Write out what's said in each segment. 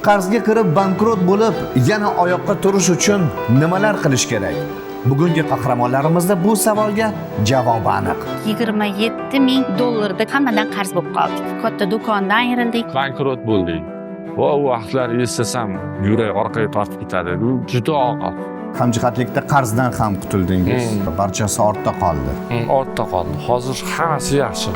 qarzga kirib bankrot bo'lib, yana oyoqqa turish uchun nimalar qilish kerak? Bugungi qahramonlarimizda bu savolga javob aniq. $27,000 hammadan qarz bo'lib qoldik. Katta do'kondan ayrildik. Bankrot bo'ldik. Va u vaqtlar eslasam, yurak orqaga tortib ketadi. Bu juda og'ir. Hamjihatlikda qarzdan ham qutuldingiz. Barchasi ortda qoldi. Ortda qoldi. Hozir hammasi yaxshi.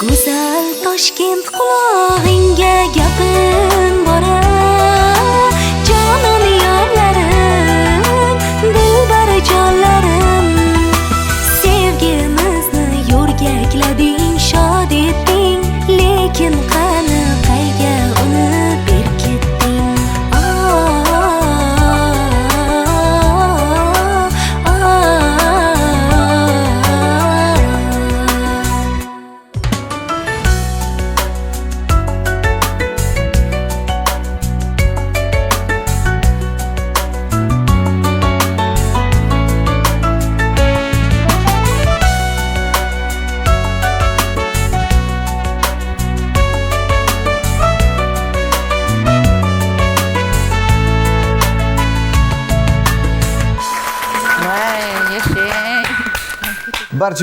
Go'zal Toshkent qulog'ingga gapim borar, jonon yollarim, dilbar jonlarim, sevgimizni yo'rgaklading, shod etding, lekin qani qayga uni berkitding?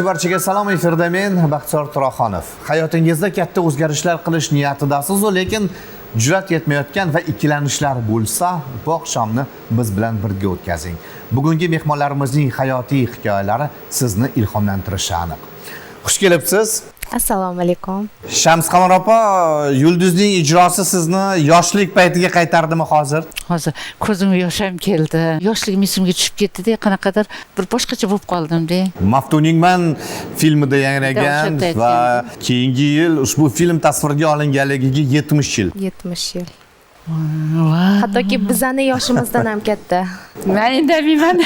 Barchaga salom. Efirda men Baxtiyor Turoxonov. Hayotingizda katta o'zgarishlar qilish niyatidasiz, lekin jur'at yetmayotgan va ikkilanishlar bo'lsa, bu oqshomni biz bilan birga o'tkazing. Bugungi mehmonlarimizning hayotiy hikoyalari sizni ilhomlantirishi aniq. Xush kelibsiz. Assalomu alaykum. Shamsqamar opa, Yulduzning ijrosi sizni yoshlik paytiga qaytardimi hozir? Hozir ko'zimga yosh ham keldi. Yoshligim esimga tushib ketdi-da, qanaqadir bir boshqacha bo'lib qoldim-da. Maftuningman filmida yangragan va keyingi yil ushbu film tasvirga olinganligiga 70 yil. 70 yil. Hattoki bizani yoshimizdan ham katta. Men indamayman.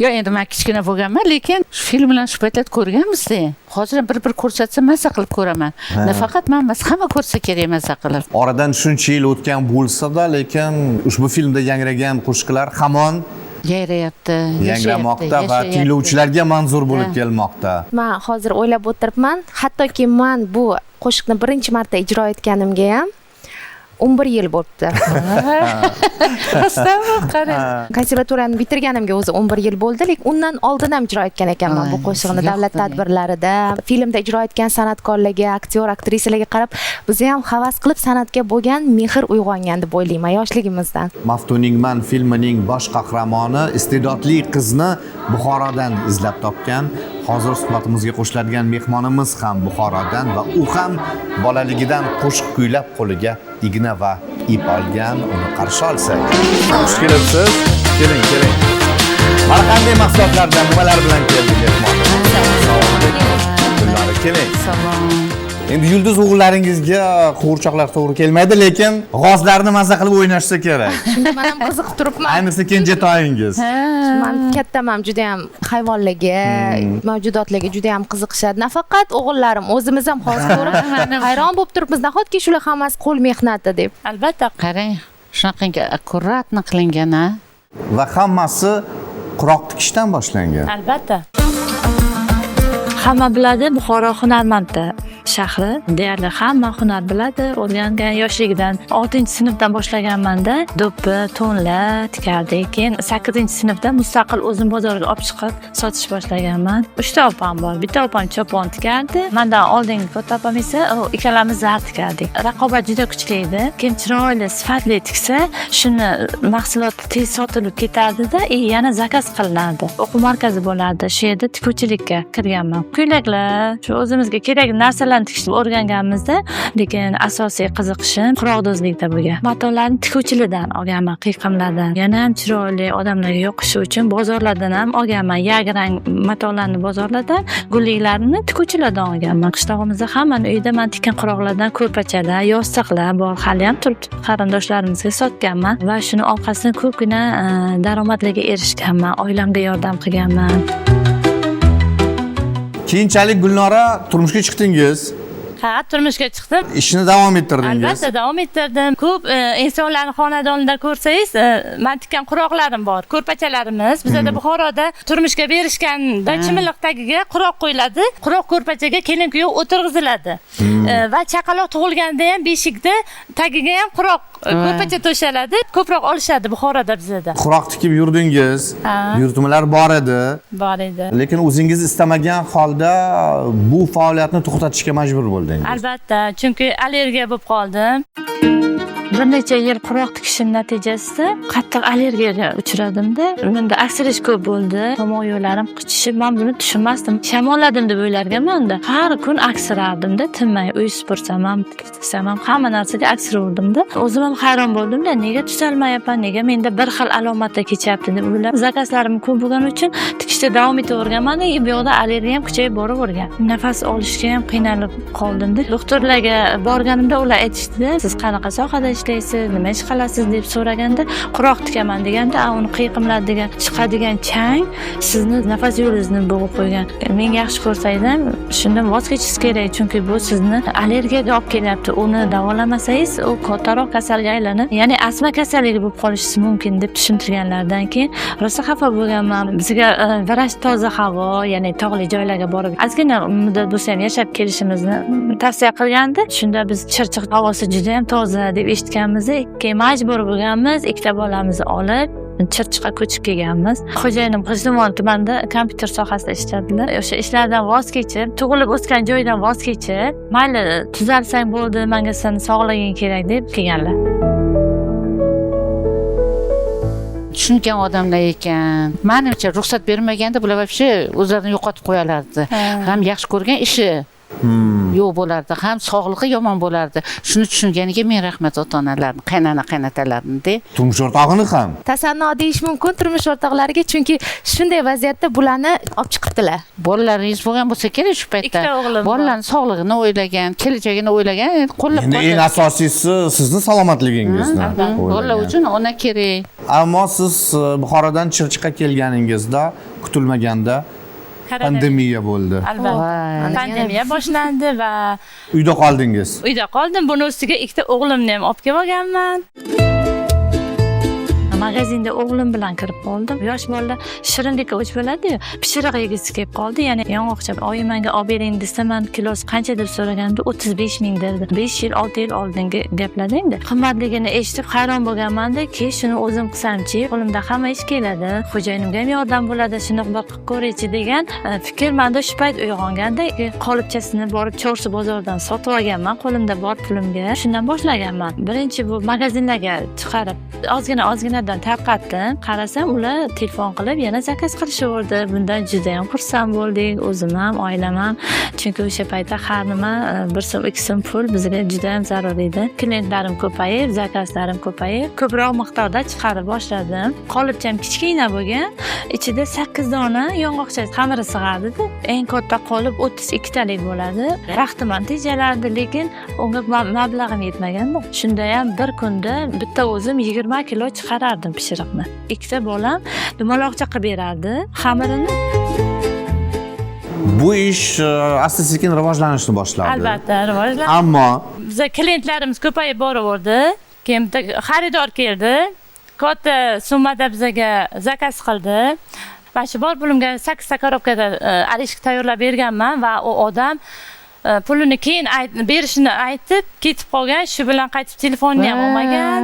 Yo, endi men kichkina bo'lganman, lekin shu film bilan shu paytlarda ko'rganmiz-da. Hozir bir ko'rsatsa maza qilib ko'raman. Nafaqat men emas, hamma ko'rsa kerak maza qilib. Oradan shuncha yil o'tgan bo'lsa-da, lekin ushbu filmda yangragan qo'shiqlar hamon yayrayapti, yangramoqda va tinglovchilarga manzur bo'lib kelmoqda. Men hozir o'ylab o'tiribman, hattoki men bu qo'shiqni birinchi marta ijro etganimga ham 11 yil bo'libdi. Rostami? Qarang. Konservatoriyani bitirganimga o'zi 11 yil bo'ldi, lekin undan oldin ham ijro etgan ekanman bu qo'shiqni davlat tadbirlarida, filmda ijro etgan san'atkorlarga, aktyor, aktrisalarga qarab, biz ham havas qilib san'atga bo'lgan mehr uyg'ongan deb o'ylayman yoshligimizdan. Maftuningman filmining bosh qahramoni iste'dodli qizni Buxorodan izlab topgan. Hozir suhbatimizga qo'shiladigan mehmonimiz ham Buxorodan va u ham bolaligidan qo'shiq kuylab qo'liga igna va ip olgan. Uni qarshi olsak. Xush kelibsiz. Keling. Mana qanday mahsulotlardan, nimalar bilan keldik mehmonimiz? Assalomu alaykum. Keling. Salom. Endi yulduz o'g'illaringizga qo'g'irchoqlar to'g'ri kelmaydi, lekin g'ozlarni maza qilib o'ynashsa kerak. Shunda men ham qiziqib turibman. Ayniqsa kenjatoyingiz. Men kattaman juda ham hayvonlarga, mavjudotlarga juda ham qiziqishadi. Nafaqat o'g'illarim, o'zimiz ham hozir ko'rib hayron bo'lib turibmiz. Nahotki shular hammasi qo'l mehnati deb. Albatta, qarang. Shunaqangi akkuratni qilingan, a? Va hammasi quroq tikishdan boshlangan. Albatta. Hamma biladi, Buxoro hunarmandda shahri. Deyarli hamma hunar biladi. O'rgangan yoshligidan 6-sinfdan boshlaganman-da, do'ppi, to'nlar tikardik. Keyin 8-sinfda mustaqil o'zim bozorga olib chiqib sotish boshlaganman. 3 ta opam bor. Bitta opam chopon tikardi. Mendan oldingi katta opam esa ikkalamiz zar tikardik. Raqobat juda kuchli edi. Kim chiroyli, sifatli tiksa, shuni mahsuloti tez sotilib ketardi-da, yana zakaz qilinardi. O'quv markazi bo'lardi. Shu yerda tikuvchilikka kirganman. Ko'ylaklar, shu o'zimizga kerak narsalarni tikishni o'rganganmizda, lekin asosiy qiziqishim quroqdozlikda bo'lgan. Matolarni tikuvchilikdan olganman, qiyqimlardan. Yana ham chiroyli odamlarga yoqishi uchun bozorlardan ham olganman. Yangi matolarni bozorlardan, gulliklarni tikuvchilardan olganman. Qishlog'imizda hammaning uyida men tikkan quroqlardan ko'rpachalar, yostiqlar bor, hali ham turibdi. Qarindoshlarimizga sotganman va shuni orqasidan ko'pgina daromadlarga erishganman. Oilamga yordam qilganman. Keyinchalik Gulnora turmushga chiqdingiz. Ha, turmushga chiqdim. Ishni davom ettirdingiz. Albatta, davom ettirdim. Ko'p insonlarning xonadonida ko'rsangiz, men tikkan quroqlarim bor, ko'rpachalarimiz. Bizda Buxoroda turmushga berishganda chimilliq tagiga quroq qo'yiladi. Quroq ko'rpachaga kelin kuyov o'tirg'iziladi. Va chaqaloq tug'ilganda ham beshikda tagiga ham quroq ko'rpacha to'shaladi. Ko'proq olishadi Buxoroda bizda. Quroq tikib yurdingiz. Buyurtmalar bor edi. Bor edi. Lekin o'zingiz istamagan holda bu faoliyatni to'xtatishga majbur bo'ldingiz. Albatta, chunki allergiya bo'lib qoldim. Bir necha yil quroq tikishim natijasida qattiq allergiyaga uchradimda. Menda aksirish ko'p bo'ldi. Tomoq yo'llarim qichishib, men buni tushunmasdim. Shamolladim deb o'ylarganman-da. Har kun aksirardimda, tinmay uy supursam ham, tiksam ham hamma narsaga aksiravurdimda. O'zim ham hayron bo'ldimda, nega tuzalmayapman, nega menda bir xil alomatlar kechyapti deb o'ylab, zakazlarim ko'p bo'lgani uchun tikishda davom etaverganman. Bu yoqda allergiya ham kuchayib boravergan. Nafas olishga ham qiynalib qoldimda. Doktorlarga borganimda ular aytishdi, siz qanaqa sohada ishlaysiz, nima ish qilasiz deb so'raganda, quroq tikaman deganda, uni qiyqimladigan chiqadigan chang sizni nafas yo'lingizni bo'g'ib qo'ygan. Men yaxshi ko'rsaydim, shundan voz kechish kerak, chunki bu sizni allergiyaga olib kelyapti. Uni davolamasangiz, u kattaroq kasalga aylanib, ya'ni asma kasalligi bo'lib qolishi mumkin deb tushuntirganlardan keyin rosa xafa bo'lganman. Bizga vrach toza havo, ya'ni tog'li joylarga borib, ozgina muddat bo'lsa ham yashab kelishimizni tavsiya qilgandi. Shunda biz Chirchiq havosi juda ham toza deb eshitganmizda, keyin majbur bo'lganmiz, ikkita bolamizni olib Chirchiqqa ko'chib kelganmiz. Xo'jayinim G'ijduvon tumanida kompyuter sohasida ishladilar. O'sha ishlardan voz kechib, tug'ilib o'sgan joydan voz kechib, mayli tuzalsang bo'ldi, menga seni sog'lig'ing kerak deb kelganlar. Tushungan odamlar ekan. Menimcha ruxsat bermaganda bular вообще o'zlarini yo'qotib qo'yalardi. Ham yaxshi ko'rgan ishi yo'q bo'lardi, ham sog'lig'i yomon bo'lardi. Shuni tushunganiga men rahmat ota-onalarni, qaynona-qaynotalarini. Turmush o'rtog'ini ham. Tasanno deyish mumkin turmush o'rtoqlariga, chunki shunday vaziyatda bularni olib chiqibdilar. Bolalaringiz bo'lgan bo'lsa kerak shu paytda. Ikkita o'g'lim bor. Bolalarning sog'lig'ini o'ylagan, kelajagini o'ylagan, qo'llab Endi eng asosiysi sizni salomatligingizni. Bolalar uchun ona kerak. Ammo siz Buxorodan Chirchiqqa kelganingizda kutilmaganda pandemiya bo'ldi. Albatta. Pandemiya boshlandi va Uyda qoldingiz. uyda qoldim. Buni ustiga ikkita o'g'limni ham olib kelib olganman. Magazinda o'g'lim bilan kirib qoldim. Yosh bolalar shirinlikka o'ch bo'ladi-yu, pishiriq yegisi kelib qoldi. Ya'ni yong'oqcha oyim menga olib bering desa, men kilosi qancha deb so'raganimda 35 ming dedi. 5 yil, 6 yil oldingi gaplarda endi. Qimmatligini eshitib hayron bo'lganman-da, keyin shuni o'zim qilsamchi, qo'limda hamma ish keladi. Xo'jayinimga ham yordam bo'ladi, shuni bir qilib ko'raychi degan fikr menda shu payt uyg'onganda, qolipchasini borib Chorsu bozoridan sotib olganman, qo'limda bor pulimga. Shundan boshlaganman. Birinchi bu magazinlarga chiqarib, ozginadan tarqatdim. Qarasam, ular telefon qilib yana zakaz qilishaverdi. Bundan juda ham xursand bo'ldik, o'zim ham, oilam ham. Chunki o'sha paytda har nima 1 so'm, 2 so'm pul bizga juda ham zarur edi. Klientlarim ko'payib, zakazlarim ko'payib, ko'proq miqdorda chiqarib boshladim. Qolipcham kichkina bo'lgan, ichida 8 dona yong'oqcha xamiri sig'ardi-da. Eng katta qolip 32 talik bo'ladi. Vaqtim ham tejalardi, lekin unga mablag'im yetmaganda. Shunda ham bir kunda bitta o'zim 20 kilo chiqarardim pishiriqni. Ikkita bolam dumaloqcha qilib berardi xamirini. Bu ish asta-sekin rivojlanishni boshladi. Albatta, rivojlanadi. Ammo Bizga klientlarimiz ko'payib boraverdi. Keyin bitta xaridor keldi. Katta summada bizga zakaz qildi. Mana shu bor pulimga 8 ta korobkada arishka tayyorlab berganman va u odam pulini keyin berishini aytib ketib qolgan. Shu bilan qaytib telefonni ham olmagan,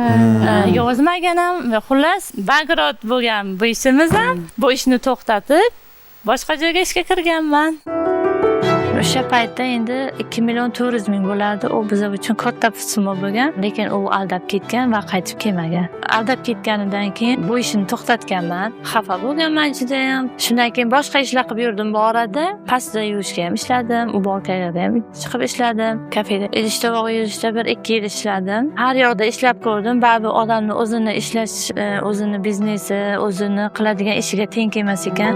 yozmagan ham. Xullas, bankrot bo'lgan bu ishimiz ham. Bu ishni to'xtatib, boshqa joyga ishga kirganman. O'sha paytda endi 2 million 400 ming bo'lardi. U biz uchun katta summa bo'lgan, lekin u aldab ketgan va qaytib kelmagan. Aldab ketganidan keyin bu ishni to'xtatganman. Xafa bo'lganman juda ham. Shundan keyin boshqa ishlar qilib yurdim bu orada. Pastda yuvishga ham ishladim, ubolkaga ham chiqib ishladim. Kafeda idish-tovoq yuvishda 1-2 yil ishladim. Har yoqda ishlab ko'rdim. Baribir odamni o'zini ishlash, o'zini biznesi, o'zini qiladigan ishiga teng kelmas ekan.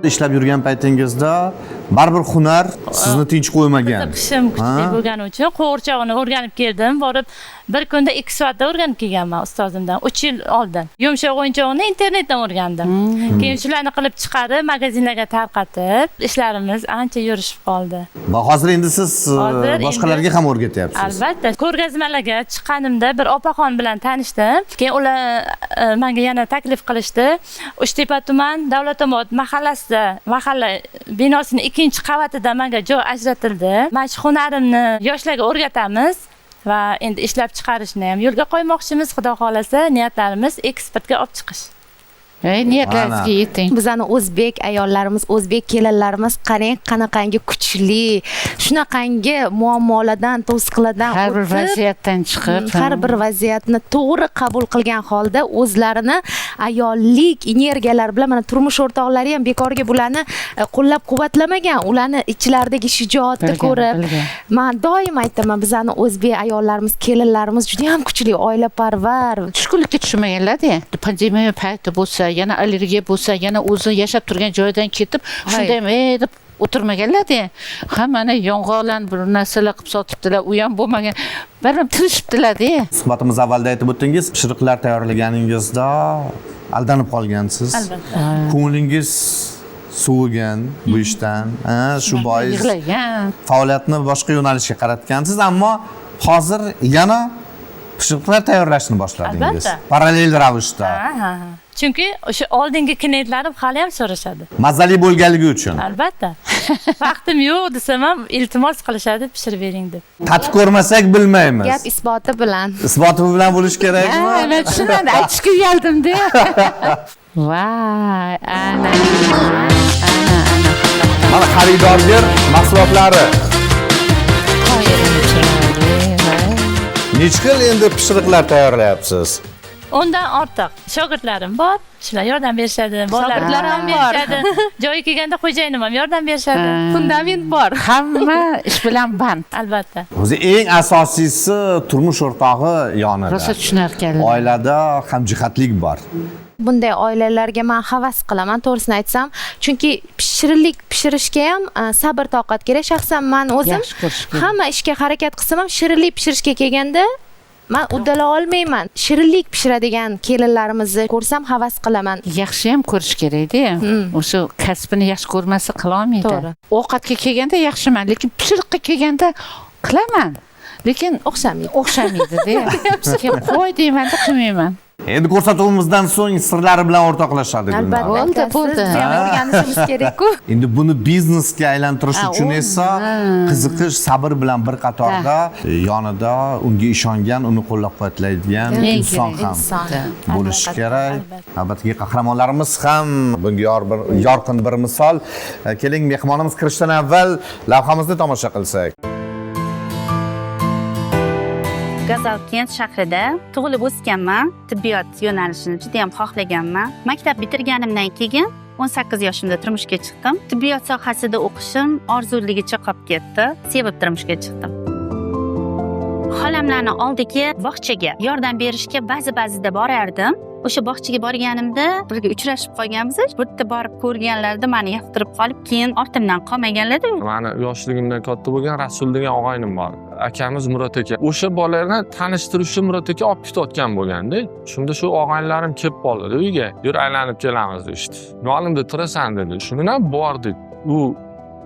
ishlab yurgan paytingizda baribir hunar sizni tinch qo'ymagan. Qishim kuchli bo'lgani uchun qo'g'irchoqni o'rganib keldim. Borib bir kunda 2 soatda o'rganib kelganman ustozimdan 3 yil oldin. Yumshoq o'yinchoqni internetdan o'rgandim. Keyin shularni qilib chiqarib, magazinlarga tarqatib, ishlarimiz ancha yurishib qoldi. Va hozir endi siz boshqalarga ham o'rgatyapsiz. Albatta. Ko'rgazmalarga chiqqanimda bir opaxon bilan tanishdim. Keyin ular menga yana taklif qilishdi. Uchtepa tuman Davlatobod mahallasida mahalla binosining 2-qavatida menga joy ajratildi. Men shu hunarimni yoshlarga o'rgatamiz va endi ishlab chiqarishni ham yo'lga qo'ymoqchimiz. Xudo xolasa, niyatlarimiz eksportga olib chiqish. Niyatlaringizga yeting. Bizani o'zbek ayollarimiz, o'zbek kelinlarimiz qarang qanaqangi kuchli, shunaqangi muammolardan, to'siqlardan Har bir vaziyatdan chiqib, har bir vaziyatni to'g'ri qabul qilgan holda o'zlarini ayollik energiyalari bilan mana turmush o'rtoqlari ham bekorga bularni qo'llab-quvvatlamagan, ularni ichlaridagi shijoatni ko'rib, men doim aytaman, bizani o'zbek ayollarimiz, kelinlarimiz juda ham kuchli, oilaparvar. tushkunlikka tushmaganlar-da. Pandemiya payti bo'lsa, yana allergiya bo'lsa, yana o'zi yashab turgan joydan ketib, shunday deb o'tirmaganlar-da. Hammani yong'oqlarni bir narsalar qilib sotibdilar, u ham bo'lmagan. Baribir tirishibdilar-da. Suhbatimiz avvalda aytib o'tdingiz, pishiriqlar tayyorlaganingizda aldanib qolgansiz. Albatta. Ko'nglingiz sovigan bu ishdan. Shu bois faoliyatni boshqa yo'nalishga qaratgansiz, ammo hozir yana pishiriqlar tayyorlashni boshladingiz. Parallel ravishda. Chunki o'sha oldingi klientlarim hali ham so'rashadi. Mazali bo'lganligi uchun. Albatta. Vaqtim yo'q desam ham iltimos qilishadi, pishirib bering deb. Tatib ko'rmasak bilmaymiz. Gap isboti bilan. Isboti bilan bo'lish kerakmi? Men shundan aytishga uyaldim-da. Voy, ana. Mana xaridorgir mahsulotlari. Necha xil endi pishiriqlar tayyorlayapsiz? Undan ortiq shogirdlarim bor, shular yordam berishadi, bolalar ham berishadi. Joyi kelganda xo'jayinim ham yordam berishadi. Fundament bor. Hamma ish bilan band. Albatta. O'zi eng asosiysi turmush o'rtog'i yonida. Rosa tushunar ekanlar. Oilada hamjihatlik bor. Bunday oilalarga men havas qilaman, to'g'risini aytsam, chunki pishirishga ham sabr toqat kerak. Shaxsan men o'zim hamma ishga harakat qilsam ham shirinlik pishirishga kelganda men uddala olmayman. Shirinlik pishiradigan kelinlarimizni ko'rsam havas qilaman. Yaxshi ham ko'rish kerak-da. O'sha kasbini yaxshi ko'rmasa qila olmaydi. To'g'ri. Ovqatga kelganda yaxshiman, lekin pishiriqqa kelganda qilaman. lekin O'xshamaydi. o'xshamaydida. Keyin qo'y deymanda qilmayman. Endi ko'rsatuvimizdan so'ng sirlari bilan o'rtoqlashadi Gulnora. Albatta, Bo'ldi. siz ham o'rganishimiz kerak-ku. Endi buni biznesga aylantirish uchun esa qiziqish, sabr bilan bir qatorda yonida unga ishongan, uni qo'llab-quvvatlaydigan inson ham bo'lishi kerak. Albatta, qahramonlarimiz ham bunga yorqin bir misol. Keling, mehmonimiz kirishdan avval lavhamizni tomosha qilsak. Gazalkent shahrida tug'ilib o'sganman. Tibbiyot yo'nalishini juda ham xohlaganman. Maktab bitirganimdan keyin 18 yoshimda turmushga chiqdim. Tibbiyot sohasida o'qishim orzuligicha qolib ketdi. Sevib turmushga chiqdim. Xolamlarning oldiki bog'chaga yordam berishga ba'zida borardim. O'sha bog'chaga borganimda birga uchrashib qolganmiz. Bu yerda borib ko'rganlarida meni yoqtirib qolib, keyin ortimdan qolmaganlar-da. Mani yoshligimdan katta bo'lgan Rasul degan og'aynim bor. Akamiz Murod aka. O'sha bolalarni tanishtiruvchi Murod aka olib ketayotgan bo'lganda, shunda shu og'aynilarim kelib qoldi uyga. Yur aylanib kelamiz deydi. Yo'limda turasan dedi. Shundan ham bordik. U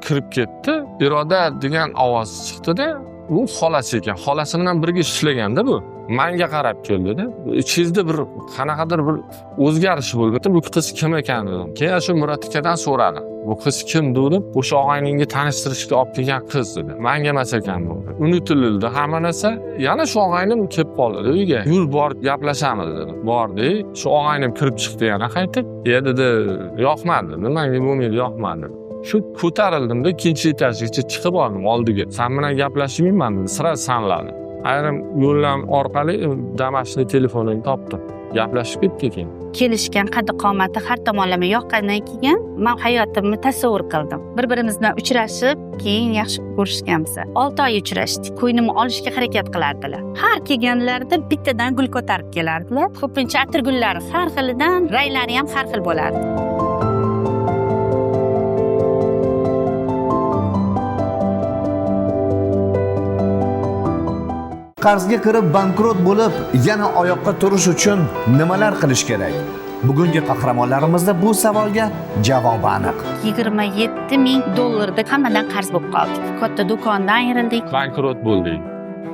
kirib ketdi. Iroda degan ovoz chiqdi-da, u xolasi ekan. Xolasi bilan birga ishlaganda bu. Menga qarab keldi-da. Ichingizda bir qanaqadir bir o'zgarish bo'ldi. Bu qiz kim ekan dedim. Keyin shu Murod akadan so'radim. Bu qiz kim deb, o'sha og'ayningga tanishtirishga olib kelgan qiz dedi. Menga emas ekan bu. Unutildi hamma narsa. Yana shu og'aynim kelib qoldi uyga. Yur borib gaplashamiz dedi. Bordi. Shu og'aynim kirib chiqdi yana qaytib. Dedi, yoqmadi. Menga bo'lmaydi, yoqmadi. Shu ko'tarildimda ikkinchi etajgacha chiqib oldim oldiga. Sen bilan gaplashmayman dedi. Sira sanladi. Ayrim yo'llar orqali Damashqning telefonini topdim. Gaplashib ketdik keyin. Kelishgan qaddi-qomati har tomonlama yoqqandan keyin men hayotimni tasavvur qildim. Bir-birimiz bilan uchrashib, keyin yaxshi ko'rishganmiz. 6 oy uchrashdik. Ko'ynimni olishga harakat qilardilar. Har kelganlarida bittadan gul ko'tarib kelardilar. Ko'pincha atir gullari har xilidan, ranglari ham har xil bo'lardi. Qarzga kirib bankrot bo'lib, yana oyoqqa turish uchun nimalar qilish kerak? Bugungi qahramonlarimizda bu savolga javob aniq. $27,000 hammadan qarz bo'lib qoldik. Katta do'kondan ayrildik. Bankrot bo'ldik.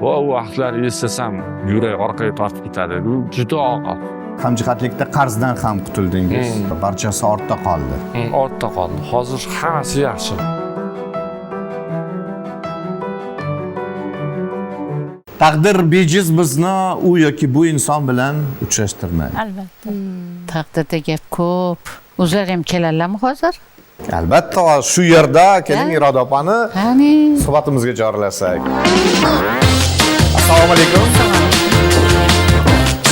Va u vaqtlar eslasam, yurak orqaga tortib ketadi. Bu juda og'ir. Hamjihatlikda qarzdan ham qutuldingiz. Barchasi ortda qoldi. Ortda qoldi. Hozir hammasi yaxshi. Taqdir bejiz bizni u yoki bu inson bilan uchrashtirmaydi. Albatta. Taqdirda gap ko'p. O'zlar ham keladilarmi hozir? Albatta, shu yerda keling Iroda opani Qani. suhbatimizga chorlasak. Assalomu alaykum.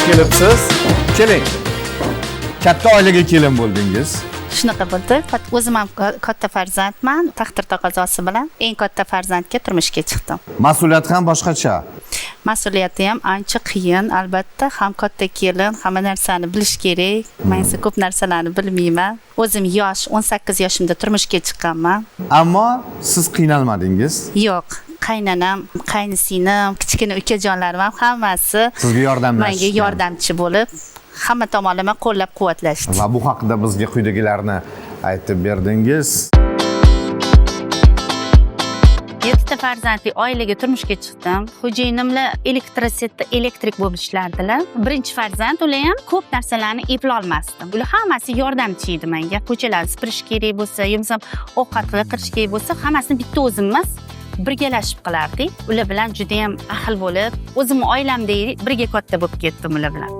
Kelibsiz? Keling. Katta oilaga kelin bo'ldingiz. Shunaqa bo'ldi. O'zim ham katta farzandman. Taqdir taqozosi bilan eng katta farzandga turmushga chiqdim. Mas'uliyat ham boshqacha. Mas'uliyati ham ancha qiyin, albatta. Ham katta kelin, hamma narsani bilish kerak. Men esa ko'p narsalarni bilmayman. O'zim yosh, 18 yoshimda turmushga chiqqanman. Ammo siz qiynalmadingiz. Yo'q, qaynanam, qaynisinglim, kichkina ukajonlarim ham hammasi Sizga yordamlashdi. menga yordamchi bo'lib, hamma tomonlama qo'llab-quvvatlashdi. Va bu haqida bizga quyidagilarni aytib berdingiz. 7 farzandli oilaga turmushga chiqdim. Xo'jayinimlar elektrosetda elektrik bo'lib ishlardilar. Birinchi farzand, ular ham ko'p narsalarni eplay olmasdi. Ular hammasi yordamchi edi menga. Ko'chalarni supurish kerak bo'lsa, yomsam ovqat qilish kerak bo'lsa, hammasini bitta o'zimiz birgalashib qilardik. Ular bilan juda ham ahil bo'lib, o'zimning oilamdek birga katta bo'lib ketdim ular bilan.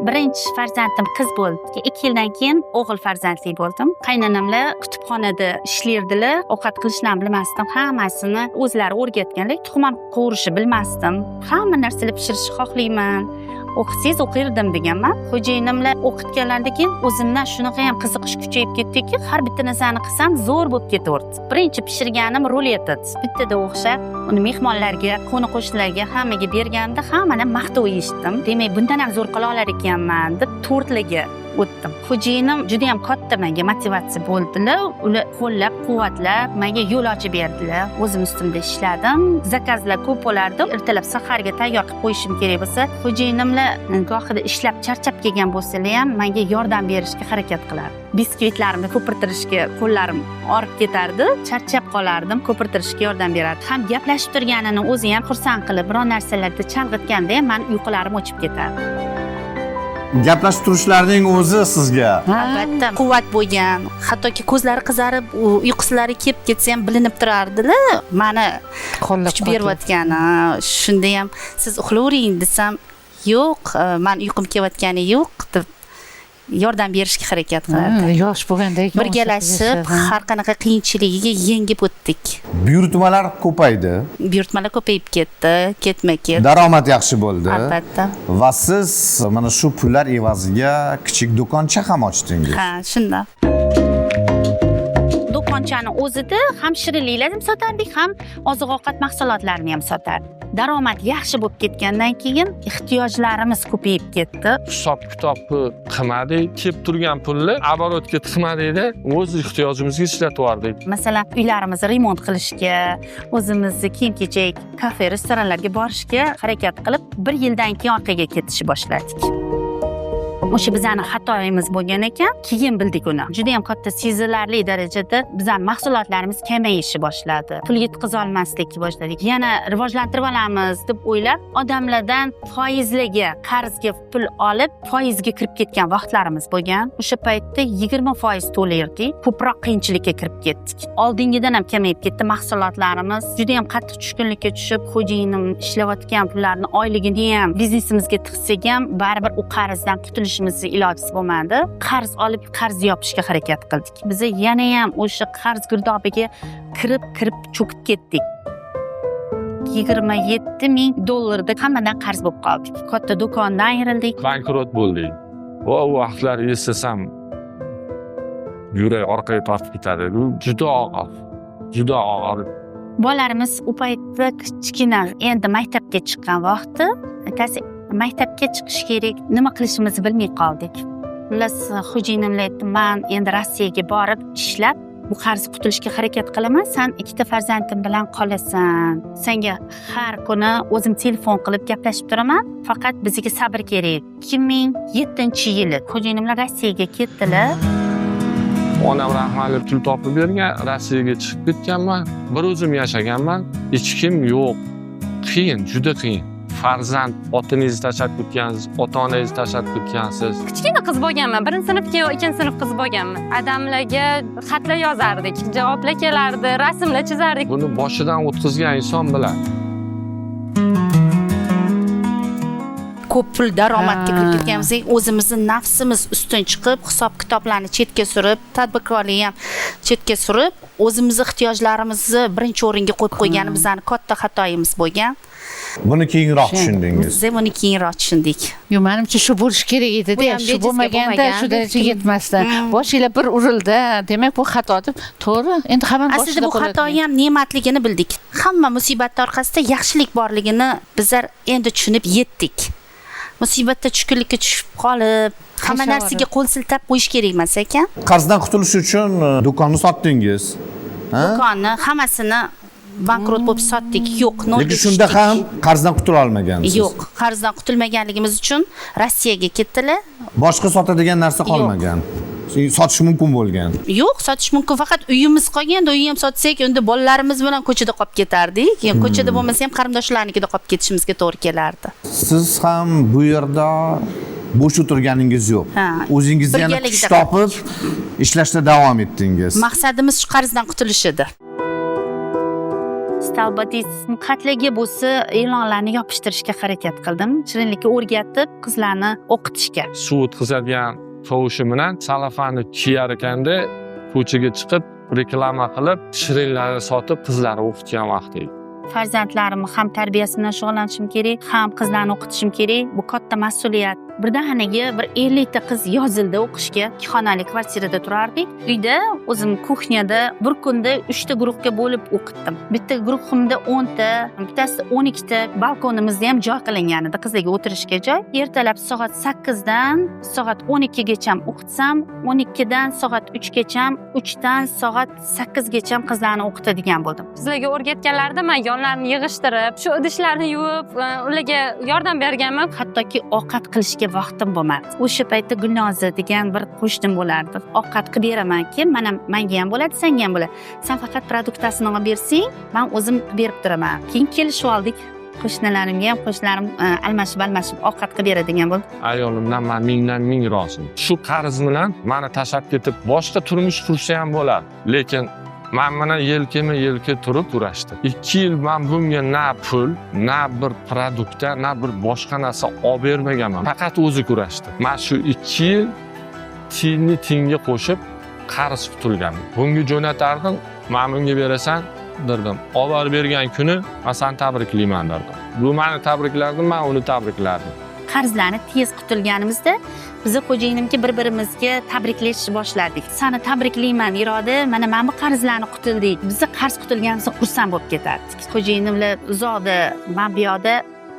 Birinchi farzandim qiz bo'ldi. 2 yildan keyin o'g'il farzandli bo'ldim. Qaynonamlar kutubxonada ishlardilar. Ovqat qilishlarni bilmasdim. Hammasini o'zlari o'rgatganlar. Tuxum ham qovurishni bilmasdim. Hamma narsani pishirishni xohlayman. O'qisangiz o'qirdim deganman. Xo'jayinimlar o'qitganlaridan keyin o'zimdan shunaqa ham qiziqish kuchayib ketdiki, har bitta narsani qilsam zo'r bo'lib ketaverdi. Birinchi pishirganim rulet edi. Bittada o'xshab, uni mehmonlarga, qo'ni-qo'shnilarga hammaga berganda hammadan maqtov eshitdim. Demak, bundan ham zo'r qila olar ekanman deb tortlarga o'tdim. Xo'jayinim juda ham katta menga motivatsiya bo'ldilar. Ular qo'llab-quvvatlab, menga yo'l ochib berdilar. O'zim ustimda ishladim. Zakazlar ko'p bo'lardi. Ertalab saharga tayyor qilib qo'yishim kerak bo'lsa, xo'jayinimlar gohida ishlab charchab kelgan bo'lsalar ham menga yordam berishga harakat qilardi. Biskvitlarimni ko'pirtirishga qo'llarim orib ketardi, charchab qolardim, ko'pirtirishga yordam berardi. Ham gaplashib turganini o'zi ham xursand qilib, biror narsalarda chalg'itganda ham men uyqularim o'chib ketardi. Gaplashib turishlarining o'zi sizga Albatta, quvvat bo'lgan. Hattoki ko'zlari qizarib, uyqusilari kelib ketsa ham bilinib turardilar. Meni kuch berayotgani. Shunda ham siz uxlavering desam, yo'q, men uyqum kelayotgani yo'q deb yordam berishga harakat qilardi. Yosh bo'lganda Birgalashib, har qanaqa qiyinchiligiga yengib o'tdik. buyurtmalar ko'paydi, Buyurtmalar ko'payib ketdi, ketma-ket. daromad yaxshi bo'ldi. Albatta. Va siz mana shu pullar evaziga kichik do'koncha ham ochdingiz. Ha, shunday. Do'konchani o'zida ham shirinliklar ham sotardik, ham oziq-ovqat mahsulotlarini ham sotardik. Daromad yaxshi bo'lib ketgandan keyin ehtiyojlarimiz ko'payib ketdi. Hisob-kitobni qilmadik, kelib turgan pulni оборотga tiqmadikda, o'z ehtiyojimizga ishlatib yubordik. Masalan, uylarimizni remont qilishga, o'zimizni kiyim-kechak, kafe, restoranlarga borishga harakat qilib, 1 yildan keyin orqaga ketishni boshladik. O'sha bizning xatoyimiz bo'lgan ekan, keyin bildik uni. Juda ham katta sezilarli darajada bizning mahsulotlarimiz kamayishni boshladi. Pul yetkiza olmaslikka boshladik. Yana rivojlantirib olamiz deb o'ylab, odamlardan foizlarga, qarzga pul olib, foizga kirib ketgan vaqtlarimiz bo'lgan. O'sha paytda 20% to'lardik. Ko'proq qiyinchilikka kirib ketdik. Oldingidan ham kamayib ketdi mahsulotlarimiz. Juda ham qattiq tushkunlikka tushib, xo'jayinim ishlayotgan pullarni oyligini ham biznesimizga tiqsak ham, baribir u qarzdan qutulish ilojisi bo'lmadi. Qarz olib, qarz yopishga harakat qildik. Biz yana ham o'sha qarz girdobiga kirib cho'kib ketdik. $27,000 hammadan qarz bo'lib qoldik. Katta do'kondan ayrildik. Bankrot bo'ldik. Va u vaqtlar eslasam yurak orqaga tortib ketadi. Juda og'ir. Juda og'ir. Bolalarimiz u paytda kichkina, endi maktabga chiqqan vaqti, akasi maktabga chiqish kerak, nima qilishimizni bilmay qoldik. Xullas, xo'jayinimga aytdim, men endi Rossiyaga borib ishlab, bu qarz qutulishga harakat qilaman, sen 2 farzandim bilan qolasan. Senga har kuni o'zim telefon qilib gaplashib turaman, faqat bizga sabr kerak. 2007-yili xo'jayinimlar Rossiyaga ketdilar. Onam rahmatli pul topib bergan, Rossiyaga chiqib ketganman. Bir o'zim yashaganman, hech kim yo'q. Qiyin, juda qiyin. Farzand, otangizni tashlab ketgansiz, ota-onangizni tashlab ketgansiz. Kichkina qiz bo'lganman, 1-sinfga, 2-sinf qiz bo'lganman. Adamlarga xatlar yozardik, javoblar kelardi, rasmlar chizardik. Buni boshidan o'tkazgan inson biladi. Ko'p pul daromadga kirib ketganimizda o'zimizni nafsimiz ustun chiqib, hisob-kitoblarni chetga surib, tadbirkorlikni ham chetga surib, o'zimizni ehtiyojlarimizni birinchi o'ringa qo'yib qo'yganimiz bizning katta xatoyimiz bo'lgan. Buni keyinroq tushundingiz. Biz buni keyinroq tushundik. Yo'q, menimcha shu bo'lish kerak edi-da, shu bo'lmaganda shu darajaga yetmasdan. Boshinglar bir urildi, demak bu xato deb. To'g'ri, endi hamma boshida aslida bu xato ham ne'matligini bildik. Hamma musibat orqasida yaxshilik borligini bizlar endi tushunib yetdik. Musibatda tushkunlikka tushib qolib, hamma narsaga qo'l siltab qo'yish kerak emas ekan. Qarzdan qutulish uchun do'konni sotdingiz. Do'konni hammasini bankrot bo'lib sotdik. Yo'q, nolga lekin shunda ham qarzdan qutula olmagansiz. Yo'q, qarzdan qutulmaganligimiz uchun Rossiyaga ketdilar. Boshqa sotadigan narsa qolmagan. Sotish mumkin bo'lgan. Yo'q, sotish mumkin, faqat uyimiz qolganda, uyni ham sotsak, unda bolalarimiz bilan ko'chada qolib ketardik. Keyin ko'chada bo'lmasa ham qarindoshlarnikida qolib ketishimizga to'g'ri kelardi. Siz ham bu yerda bo'sh o'tirganingiz yo'q. O'zingizni yana kuch topib ishlashda davom etdingiz. Maqsadimiz shu qarzdan qutulish edi. Stalbotizm xatlarga bo'lsa e'lonlarni yopishtirishga harakat qildim. Shirinlikka o'rgatib, qizlarni o'qitishga. Suv o'tkazadigan tovushi bilan salafani kiyar ekanda, ko'chaga chiqib, reklama qilib, shirinlarni sotib, qizlarni o'qitgan vaqt edi. Farzandlarimni ham tarbiyasi bilan shug'ullanishim kerak, ham qizlarni o'qitishim kerak. Bu katta mas'uliyat. birdaniga bir 50 ta qiz yozildi o'qishga. 2 xonali kvartirada turardik. Uyda o'zim kuxnyada bir kunda 3 ta guruhga bo'lib o'qitdim. Bitta guruhimda 10 ta, bittasida 12 ta, balkonimizda ham joy qilingan edi qizlarga o'tirishga joy. Ertalab soat 8 dan soat 12 gacha o'qitsam, 12 dan soat 3 gacha, 3 dan soat 8 gacha qizlarni o'qitadigan bo'ldim. Sizlarga o'rgatganlarida men yonlarini yig'ishtirib, shu idishlarni yuvib, ularga yordam berganman. Hattoki ovqat qilishga vaqtim bo'lmadi. O'sha paytda Gulnoza degan bir qo'shnim bo'lardi. Ovqat qilib beraman-ki, mana menga ham bo'ladi, senga ham bo'ladi. Sen faqat produktini olib bersang, men o'zim berib turaman. Keyin kelishib oldik. Qo'shnilarimga ham qo'shnilarim almashib ovqat qilib beradigan bo'ldi. Ayolimdan men mingdan ming rozi. Shu qarz bilan meni tashlab ketib boshqa turmush qursa ham bo'ladi. Lekin men mana yelkama-yelka turib kurashdi. 2 yil men bunga na pul, na bir produktda, na bir boshqa narsa olib bermaganman. Faqat o'zi kurashdi. Men shu 2 yil tiyinga qo'shib qarz qutulganman. Bunga jo'natardim, men bunga berasan derdim. Olib bergan kuni men seni tabriklayman derdim. Bu meni tabriklardim, men uni tabriklardim. Qarzlarni tez qutulganimizda biz xo'jayinimga bir-birimizga tabriklashni boshladik. Seni tabriklayman Iroda, mana bu qarzlarni qutuldik. Biz qarz qutulganimizda xursand bo'lib ketardik. Xo'jayinim bilan uzoqda, men bu yoqda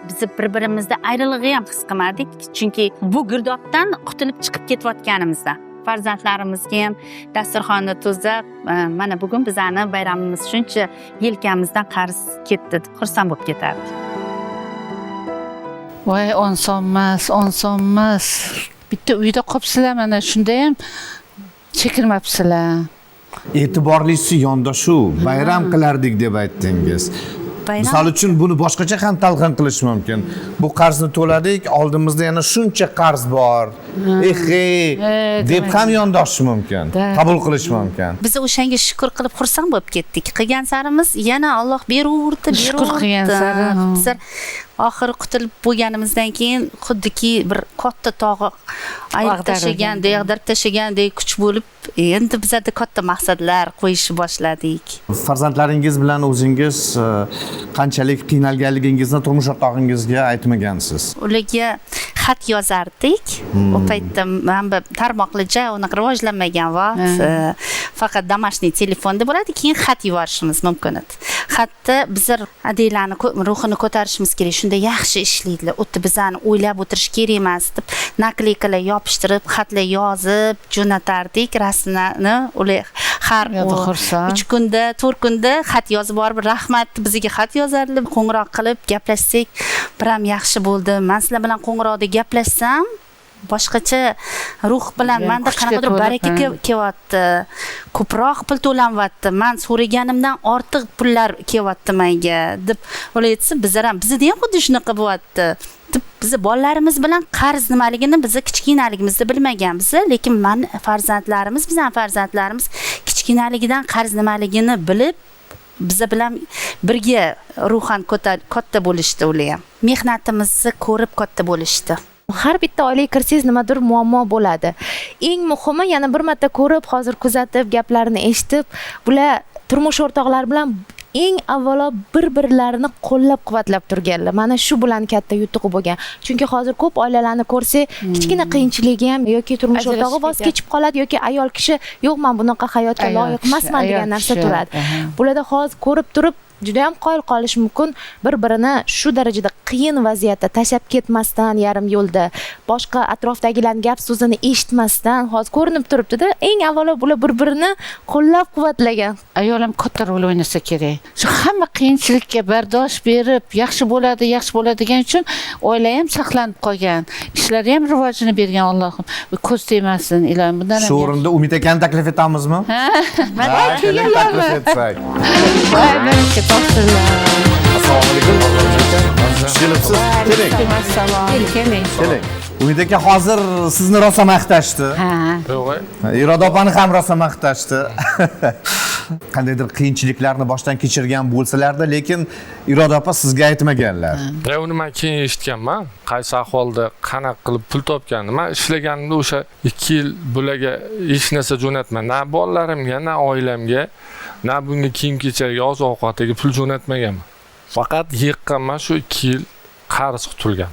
biz bir-birimizda ayriliqni ham his qilmadik, chunki bu girdobdan qutulib chiqib ketayotganimizda farzandlarimizga ham dasturxonni tuzab, mana bugun bizani bayramimiz shuncha yelkamizdan qarz ketdi, xursand bo'lib ketardik. Voy, osonmas. Bitta uyda qopsizlar, mana shunda ham chekirmabsizlar. E'tiborlisi yondashuv, bayram qilardik deb aytdingiz. Misol uchun buni boshqacha ham talqin qilish mumkin. Bu qarzni to'ladik, oldimizda yana shuncha qarz bor. deb ham yondashish mumkin. Qabul qilish mumkin. Biz o'shanga shukr qilib xursand bo'lib ketdik. Qilgan sarimiz yana Alloh beraverdi. Shukr qilgan sari. Biz oxiri qutulib bo'lganimizdan keyin xuddiki bir katta tog'i ayirib tashagandek kuch bo'lib, endi bizda katta maqsadlar qo'yishni boshladik. Farzandlaringiz bilan o'zingiz qanchalik qiynalganligingizni turmush o'rtog'ingizga aytmagansiz. Ularga xat yozardik. O paytda mana tarmoqlicha unaqa rivojlanmagan vaqt, faqat домашний telefonda bo'ladi, keyin xat yuborishimiz mumkin edi. Xatda bizlar adiylarni ruhini ko'tarishimiz kerak. Shunda yaxshi ishlaydilar. O'tda bizani o'ylab o'tirish kerak emas deb nakleykalar yopishtirib, xatlar yozib jo'natardik. Rasmlarni ular har 3 kunda, 4 kunda xat yozib borib, rahmat bizga xat yozardilar. Qo'ng'iroq qilib gaplashsak, biram yaxshi bo'ldi. Men sizlar bilan qo'ng'iroqda gaplashsam, boshqacha ruh bilan menda qanaqadir baraka kelyapti. Ko'proq pul to'lanyapti. Men so'raganimdan ortiq pullar kelyapti menga deb o'ylaysiz. Bizda ham xuddi shunaqa bo'lyapti. Biz bolalarimiz bilan qarz nimaligini biz kichkinaligimizda bilmaganmiz, lekin bizning farzandlarimiz kichkinaligidan qarz nimaligini bilib, biz bilan birga ruhan katta bo'lishdi ular ham. Mehnatimizni ko'rib katta bo'lishdi. Har bitta oilaga kirsangiz nimadir muammo bo'ladi. Eng muhimi yana bir marta ko'rib, hozir kuzatib, gaplarini eshitib, bular turmush o'rtoqlari bilan eng avvalo bir-birlarini qo'llab-quvvatlab turganlar. Mana shu bilan katta yutuq bo'lgan. Chunki hozir ko'p oilalarni ko'rsak, kichkina qiyinchiligi ham yoki turmush o'rtog'i voz kechib qoladi yoki ayol kishi yo'q, men bunaqa hayotga loyiq emasman degan narsa turadi. Bularda hozir ko'rib turib juda ham qoyil qolish mumkin. Bir-birini shu darajada qiyin vaziyatda tashlab ketmasdan, yarim yo'lda boshqa atrofdagilarning gap so'zini eshitmasdan hozir ko'rinib turibdi-da, eng avvalo bular bir-birini qo'llab-quvvatlagan. Ayol ham katta rol o'ynasa kerak. Shu hamma qiyinchilikka bardosh berib, yaxshi bo'ladi degan uchun oila ham saqlanib qolgan. Ishlari ham rivojini bergan Allohim. Ko'z tegmasin, ilohim. Bundan ham. Shu o'rinda Umid akani taklif etamizmi? Mana taklif etsak. Assalomu alaykum. Keling. Umid aka hozir sizni rosa maqtashdi. Iroda opani ham rosa maqtashdi. Qandaydir qiyinchiliklarni boshdan kechirgan bo'lsalarda, lekin Iroda opa sizga aytmaganlar. Uni men keyin eshitganman. Qaysi ahvolda qanaqa qilib pul topganini. Men ishlaganimda o'sha 2 yil bularga hech narsa jo'natman. Na bolalarimga, na oilamga, na bunga kiyim-kechakga, oziq-ovqatiga pul jo'natmaganman. Faqat yiqqanman shu 2 yil qarz qutulgan.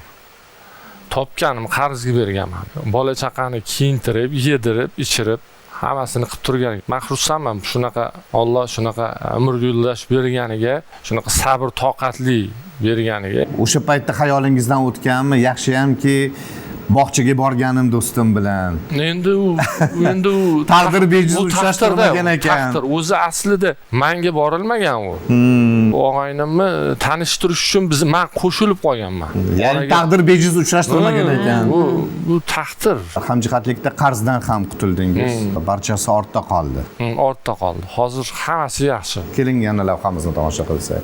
topganim qarzga berganman. Bola chaqani kiyintirib, yedirib, ichirib hammasini qilib turgan. Men xursandman shunaqa Alloh shunaqa umr yo'ldosh berganiga, shunaqa sabr, toqatli berganiga. O'sha paytda xayolingizdan o'tganmi? Yaxshiyamki bog'chaga borganim do'stim bilan. Endi u Taqdir bejiz uchrashtirmagan ekan. Taqdir o'zi aslida menga borilmagan u. Bu og'aynimni tanishtirish uchun men qo'shilib qolganman. Ya'ni taqdir bejiz uchrashtirmagan ekan. Bu taqdir. Hamjihatlikda qarzdan ham qutuldingiz. Barchasi ortda qoldi. Ortda qoldi. Hozir hammasi yaxshi. Keling yana lavhamizni tomosha qilsak.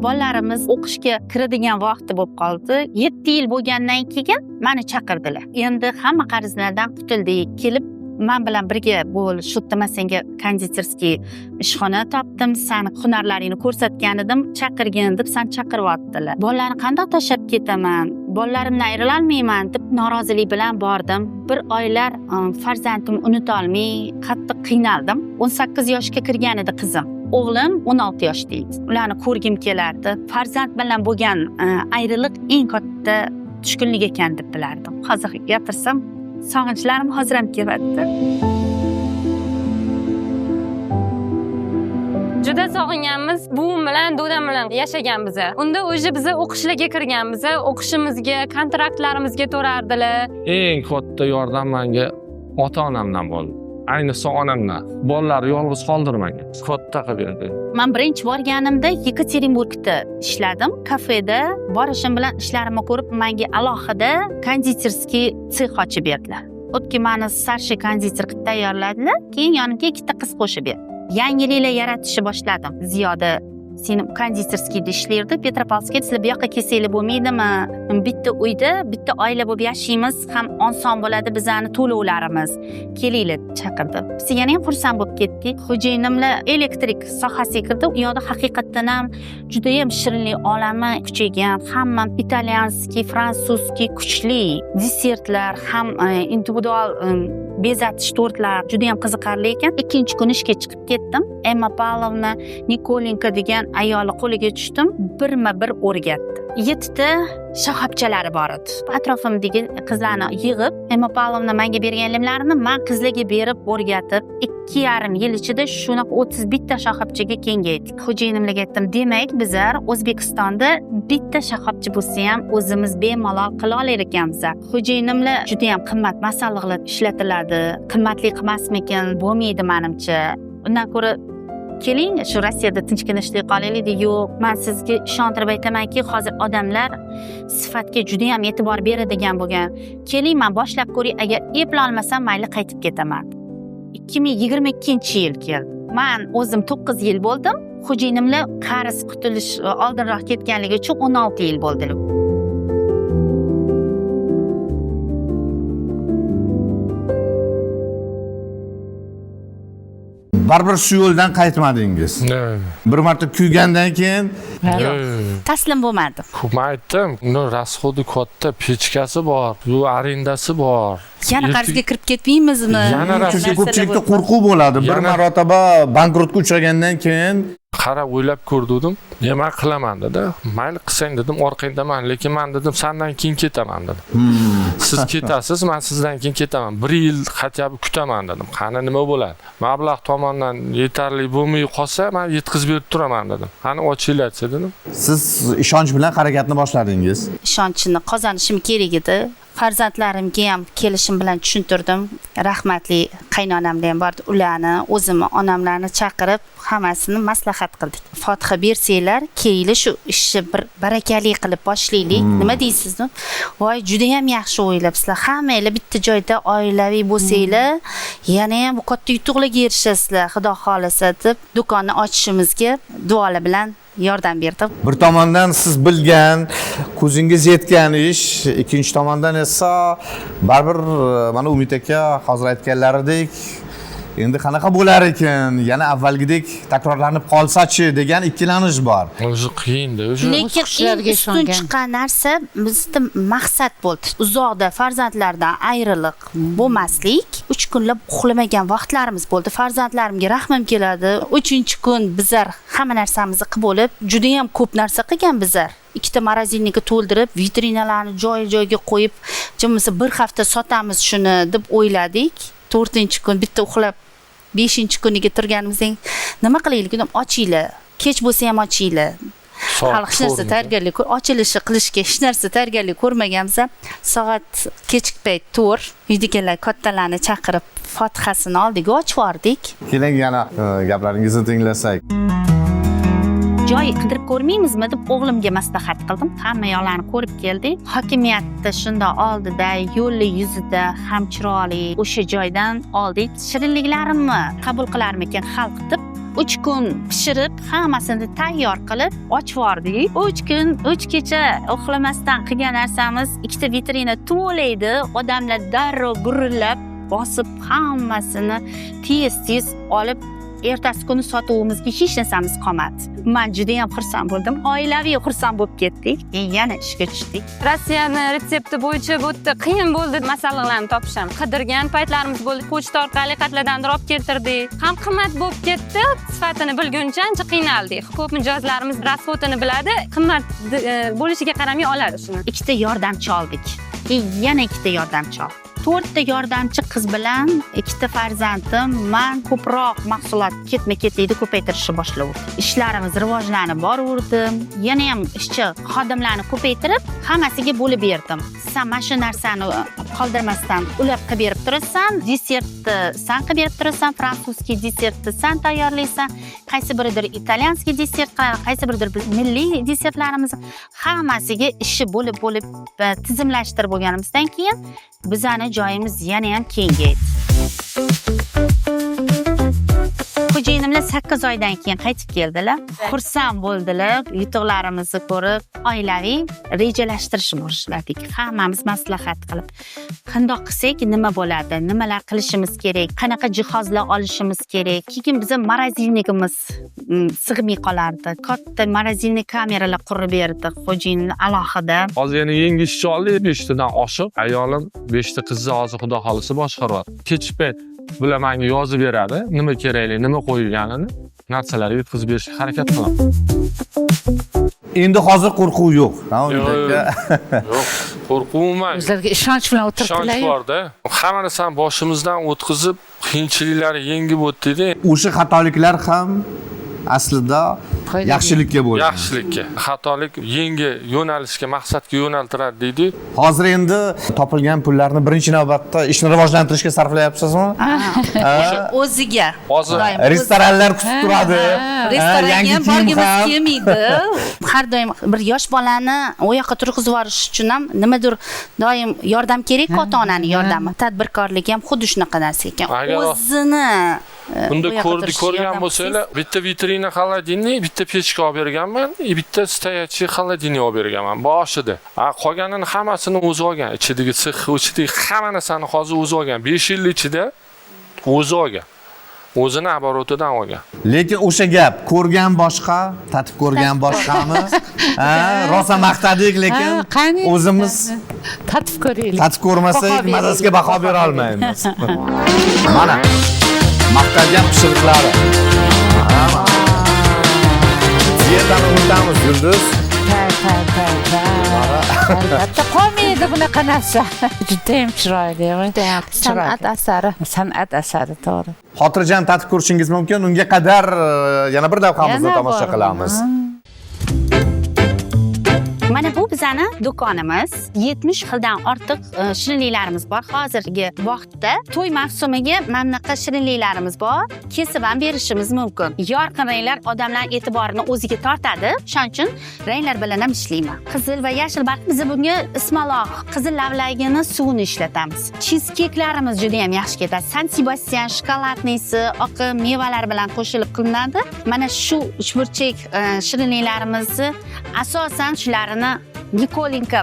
Bolalarimiz o'qishga kiradigan vaqti bo'lib qoldi. 7 yil bo'lgandan keyin meni chaqirdilar. Endi hamma qarzlardan qutuldik. Kelib men bilan birga bo'l, shu yerda senga konditerskiy ishxona topdim, seni hunarlaringni ko'rsatgan edim, chaqirgin deb seni chaqiryaptilar. Bolalarni qanday tashlab ketaman? Bolalarimdan ayrilolmayman deb norozilik bilan bordim. Bir oylar farzandimni unuta olmay qattiq qiynaldim. 18 yoshga kirgan edi qizim. O'g'lim 16 yoshda edi. Ularni ko'rgim kelardi. Farzand bilan bo'lgan ayriliq eng katta tushkunlik ekan deb bilardim. Hozir gapirsam, sog'inchlarim hozir ham kelyapti. Juda sog'inganmiz. Buvim bilan, dodam bilan yashaganmiz. Unda o'zi biz o'qishlarga kirganmiz. O'qishimizga, kontraktlarimizga to'rardilar. Eng katta yordam menga ota-onamdan bo'ldi. Ayniqsa onamdan. Bolalar yolg'iz qoldirmagan. Katta qilib berdi. Men birinchi borganimda Yekaterinburgda ishladim. Kafeda borishim bilan ishlarimni ko'rib, menga alohida konditerskiy sex ochib berdilar. O'tki meni starshий konditer qilib tayyorladilar. Keyin yoniga ikkita qiz qo'shib berdi. Yangiliklar yaratishni boshladim. Ziyoda seni konditerskiyda ishlardi. Petropavlovskka sizlar bu yoqqa kelsanglar bo'lmaydimi? Bitta uyda, bitta oila bo'lib yashaymiz, ham oson bo'ladi bizani to'lovlarimiz. Kelinglar chaqirdi. Biz yana ham xursand bo'lib ketdik. Xo'jayinimlar elektrik sohasiga kirdi. U yoqda haqiqatan ham juda ham shirinlik olami kuchaygan. Hamma italyanskiy, fransuzskiy kuchli desertlar, ham individual bezatish tortlar juda ham qiziqarli ekan. Ikkinchi kuni ishga chiqib ketdim. Emma Pavlovna Nikolenko degan ayoli qo'liga tushdim. Birma-bir o'rgatdi. 7 ta shoxobchalari bor edi. Atrofimdagi qizlarni yig'ib, Emma Pavlovna menga berganlarini men qizlarga berib o'rgatib, 2,5 yil ichida shunaqa 31 ta shoxobchaga kengaydik. Xo'jayinimlarga aytdim, demak bizlar O'zbekistonda bitta shoxobcha bo'lsa ham o'zimiz bemalol qila olar ekanmiz. Xo'jayinimlar juda ham qimmat masalliqlar ishlatiladi. Qimmatli qilmasmikin? Bo'lmaydi menimcha. Undan ko'ra keling, shu Rossiyada tinchgina ishlay qolaylik. Yo'q, men sizga ishontirib aytamanki, hozir odamlar sifatga juda ham e'tibor beradigan bo'lgan. Keling, men boshlab ko'ray, agar eplay olmasam, mayli qaytib ketaman. 2022-yil keldi. Men o'zim 9 yil bo'ldim. Xo'jayinimlar qarz qutulish oldinroq ketganligi uchun 16 yil bo'ldilar. Baribir shu yo'ldan qaytmadingiz. Bir marta kuygandan keyin Taslim bo'lmadim. Ko'p aytdim, uni rasxodi katta, pechkasi bor, bu arendasi bor. Yana qarzga kirib ketmaymizmi? chunki ko'pchilikda qo'rquv bo'ladi. Bir marotaba bankrotga uchragandan keyin qarab o'ylab ko'rdim. Men qilaman dedi. Mayli qilsang dedim, orqangdaman, lekin men dedim, sendan keyin ketaman dedim. Siz ketasiz, men sizdan keyin ketaman. 1 yil hatto kutaman dedim. Qani nima bo'ladi? Mablag' tomondan yetarli bo'lmay qolsa, men yetkazib berib turaman dedim. Qani ochinglarchi dedim. siz ishonch bilan harakatni boshladingiz. Ishonchni qozonishim kerak edi. Farzandlarimga ham kelishim bilan tushuntirdim. Rahmatli qaynonamlar ham bor, ularni, o'zimni onamlarni chaqirib, hammasini maslahat qildik. Fotiha bersanglar, keyinli shu ishni bir barakali qilib boshlaylik. Nima deysizmi? Voy, juda ham yaxshi o'ylabsizlar. Hammanglar bitta joyda oilaviy bo'lsanglar, yana ham katta yutuqlarga erishasizlar, Xudo xolasa deb do'konni ochishimizga duolar bilan yordam berdim. Bir tomondan siz bilgan, ko'zingiz yetgan ish, ikkinchi tomondan esa baribir mana Umid aka hozir aytganlaridek, endi qanaqa bo'lar ekan, yana avvalgidek takrorlanib qolsa-chi degan ikkilanish bor. O'zi qiyin-da, o'zi. Lekin eng ustun chiqqan narsa bizda maqsad bo'ldi. Uzoqda farzandlardan ayriliq bo'lmaslik. 3 kunlab uxlamagan vaqtlarimiz bo'ldi. Farzandlarimga rahmim keladi. 3-kun bizlar hamma narsamizni qilib bo'lib, juda ham ko'p narsa qilgan bizlar. ikkita morozinnikka to'ldirib, vitrinalarni joy-joyiga qo'yib, bo'lmasa bir hafta sotamiz shuni deb o'yladik. 4-kun bitta uxlab 5-kuniga turganimizdan nima qilaylik, ochinglar. Kech bo'lsa ham ochinglar. Hali hech narsa tayyorgarlik ochilishi qilishga hech narsa tayyorgarlik ko'rmaganmiz. Soat kechki payt 4 uydagilar kattalarni chaqirib Fotihasini oldik, ochib yubordik. Keling yana gaplaringizni tinglasak. Joy qidirib ko'rmaymizmi deb o'g'limga maslahat qildim. Hamma yoqlarni ko'rib keldik. Hokimiyatda shunda oldida, yo'lli yuzida ham chiroyli o'sha joydan oldik. Shirinliklarimni qabul qilarmikan xalq deb 3 kun pishirib, hammasini tayyor qilib ochib yubordik. 3 kun, 3 kecha uxlamasdan qilgan narsamiz ikkita vitrina to'laydi. Odamlar darrov gurillab bosib hammasini tez olib ertasi kuni sotuvimizga hech narsamiz qolmadi. Men juda ham xursand bo'ldim. Oilaviy xursand bo'lib ketdik. Yana ishga tushdik. Rossiyani retsepti bo'yicha bu yerda qiyin bo'ldi masalliqlarni topish ham. Qidirgan paytlarimiz bo'ldi. Pochta orqali qatladan olib keltirdik. Ham qimmat bo'lib ketdi. Sifatini bilguncha ancha qiynaldik. Ko'p mijozlarimiz rasxotini biladi. Qimmat bo'lishiga qaramay oladi shuni. Ikkita yordamchi oldik. Yana ikkita yordamchi oldik. 4 ta yordamchi qiz bilan ikkita farzandim men ko'proq mahsulot ketma-ketlikda ko'paytirishni boshladim. Ishlarimiz rivojlanib boraverdim. Yana ham ishchi xodimlarni ko'paytirib, hammasiga bo'lib berdim. Sen mana shu narsani qoldirmasdan ulab qilib berib turasan, desertni sen qilib berib turasan, fransuzskiy desertni sen tayyorlaysan, qaysi biridir italyanskiy desert, qaysi biridir milliy desertlarimiz hammasiga ishi bo'lib tizimlashtirib bo'lganimizdan keyin bizani joyimiz yana ham kengaydi. Xo'jayinimlar 8 oydan keyin qaytib keldilar. Xursand bo'ldilar, yutuqlarimizni ko'rib, oilaviy rejalashtirishni boshladik. Hammamiz maslahat qilib, qandoq qilsak nima bo'ladi, nimalar qilishimiz kerak, qanaqa jihozlar olishimiz kerak. Keyin bizning morozinnikimiz sig'may qolardi. Katta morozinnik kameralar qurib berdi xo'jayinlar alohida. Hozir yana yangi ishchi oldik, 5 tadan oshiq. Ayolim 5 ta qizni hozir xudo xolisa boshqaryapti. Kechki payt bular menga yozib beradi, nima kerakli, nima qo'yilganini, narsalarni yetkazib berishga harakat qilaman. Endi hozir qo'rquv yo'q. Yo'q, qo'rquvman. O'zlariga ishonch bilan o'tiribdilar. Ishonch borda. Hamma narsani boshimizdan o'tkazib, qiyinchiliklarni yengib o'tdik-da. O'sha xatoliklar ham aslida yaxshilikka bo'lgan. Yaxshilikka. Xatolik yangi yo'nalishga, maqsadga yo'naltiradi deydi. Hozir endi topilgan pullarni birinchi navbatda ishni rivojlantirishga sarflayapsizmi? O'ziga. Hozir restoranlar kutib turadi. Restoronga ham borgimiz kelmaydi. Har doim bir yosh bolani u yoqqa turg'izib yuborish uchun ham nimadir doim yordam kerak, ota-onaning yordami. Tadbirkorlik ham xuddi shunaqa narsa ekan. O'zini bunda ko'rgan bo'lsanglar, bitta vitrina xolodilnik, bitta pechka olib berganman, bitta stoячий xolodilnik olib berganman boshida. Qolganini hammasini o'zi olgan. Ichidagi six, ichidagi hamma narsani hozir o'zi olgan. 5 yil ichida o'zi olgan. O'zini оборотidan olgan. Lekin o'sha gap, ko'rgan boshqa, tatib ko'rgan boshqami? Rosa maqtadik, lekin o'zimiz Tatib ko'raylik. tatib ko'rmasak, mazasiga baho bera olmaymiz. Mana maqtalgan pishiriqlari. Ziyatdan unutamiz, Yulduz. Albatta qolmaydi bunaqa narsa. Judayam chiroyli. San'at asari. San'at asari, to'g'ri. Xotirjam tatib ko'rishingiz mumkin. Unga qadar yana bir davqamizni tomosha qilamiz. Mana bu bizani do'konimiz. 70 xildan ortiq shirinliklarimiz bor. Hozirgi vaqtda to'y mavsumiga mana bunaqa shirinliklarimiz bor. Kesib ham berishimiz mumkin. Yorqin ranglar odamlar e'tiborini o'ziga tortadi. Shuning uchun ranglar bilan ham ishlayman. Qizil va yashil barq biz bunga ismaloq, qizil lavlagini suvini ishlatamiz. Cheescake'larimiz juda ham yaxshi ketadi. San Sebastian shokoladnisi, oqim mevalar bilan qo'shilib qilinadi. Mana shu uchburchak shirinliklarimizni asosan shularni Nikolinka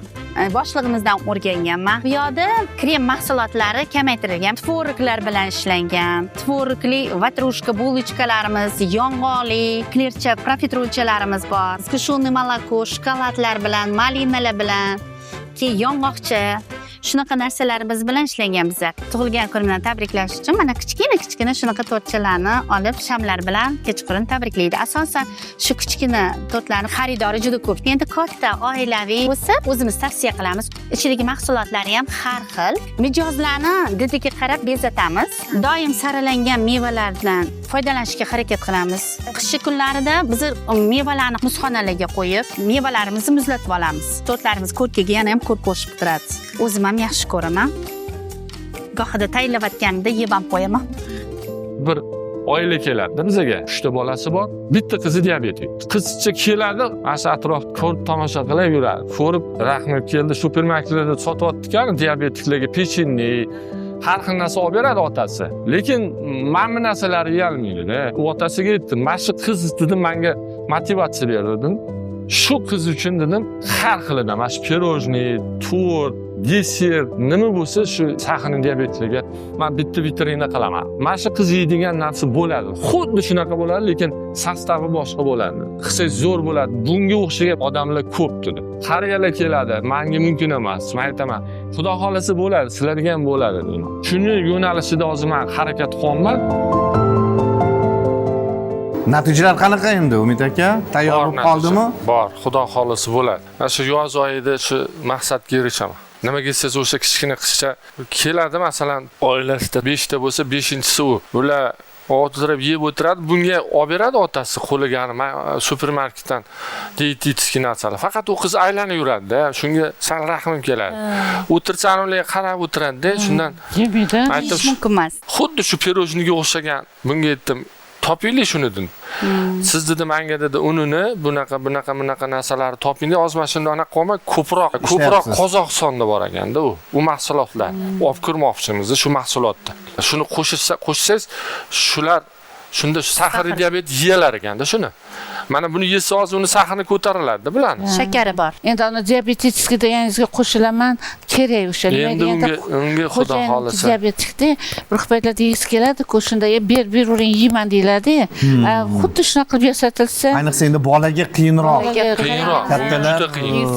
boshlig'imizdan o'rganganman. Bu yoqda krem mahsulotlari kamaytirilgan, tvoroglar bilan ishlangan. Tvorogli vatrushka bulochkalarimiz, yong'oqli, klircha profiterolchalarimiz bor. Skishonli moloko, shokoladlar bilan, malinalar bilan, keyin yong'oqcha. shunaqa narsalarimiz bilan ishlangan bizlar. Tug'ilgan kun bilan tabriklash uchun mana kichkina shunaqa tortchalarni olib shamlar bilan kechqurun tabriklaydi. Asosan shu kichkina tortlarni xaridori juda ko'p. Endi katta oilaviy bo'lsa, o'zimiz tavsiya qilamiz. Ichidagi mahsulotlari ham har xil. Mijozlarni didiga qarab bezatamiz. Doim saralangan mevalardan foydalanishga harakat qilamiz. Qish kunlarida biz mevalarni muzxonalarga qo'yib, mevalarimizni muzlatib olamiz. Tortlarimiz ko'rkiga yana ham ko'rk qo'shib turadi. O'zim ham yaxshi ko'raman. Gohida tayyorlayotganimda yeb ham qo'yaman. Bir oila keladi bizga. 3 ta bolasi bor, bitta qizi diabetik. Qizcha keladi, asha atrofda ko'rib tomosha qilib yuradi. Ko'rib, rahmat keldi, supermarketlarda sotyapti-ku, diabetiklarga pechenni, har xil narsa olib beradi otasi. Lekin mana bu narsalar yeyolmaydi-da. U otasiga aytdim, "Mana shu qiz dedim, menga motivatsiya ber" dedim. Shu qiz uchun dedim, har xilidan, mana shu pirojniy, tort, desert, nima bo'lsa shu saxni diabetlarga men bitta vitrina qilaman. Mana shu qiz yeydigan narsa bo'ladi. Xuddi shunaqa bo'ladi, lekin sostavi boshqa bo'ladi. Hissa zo'r bo'ladi. Bunga o'xshagan odamlar ko'p dedi. Qariyalar keladi, menga mumkin emas. Men aytaman, Xudo xolasa bo'ladi, sizlarga ham bo'ladi deyman. Shuni yo'nalishida hozir men harakat qilyapman. Natijalar qanaqa endi Umid aka? Tayyor bo'lib qoldimi? Bor, Xudo xolasa bo'ladi. Mana shu yoz oyida shu maqsadga erishaman. Nimaga desiz, o'sha kichkina qizcha keladi, masalan, oilasida 5 ta bo'lsa, 5-inchisi u. Ular o'tirib yeb o'tiradi, bunga olib beradi otasi qo'liga supermarketdan dietetskiy narsalar. Faqat u qiz aylanib yuradi-da, shunga sal rahmim keladi. O'tirsa ularga qarab o'tiradi-da, shundan Yemaydi. Yeyish mumkin emas. Xuddi shu pirojniga o'xshagan. Bunga aytdim, topinglar shuni dedim. Siz dedi menga dedi unini bunaqa narsalarni topinglar, hozir mana shunda anaqa qolmay ko'proq Qozog'istonda bor ekanda u. U mahsulotlar olib kirmoqchimiz shu mahsulotni. Shuni qo'shsangiz shular shunda sahar diabet yeyalar ekanda shuni. Mana buni yesa hozir uni sahari ko'tariladi biladi. Shakari bor. Endi uni diabetический deganingizga qo'shilaman, kerak o'sha. Endi unga Xudo xolasa. Diabetikda bir paytlar deyish keladi-ku, shunda beravering yeyman deyiladi. Xuddi shunaqa qilib yasatilsa, Ayniqsa endi bolaga qiyinroq. Qiyinroq, Kattalar, juda qiyin.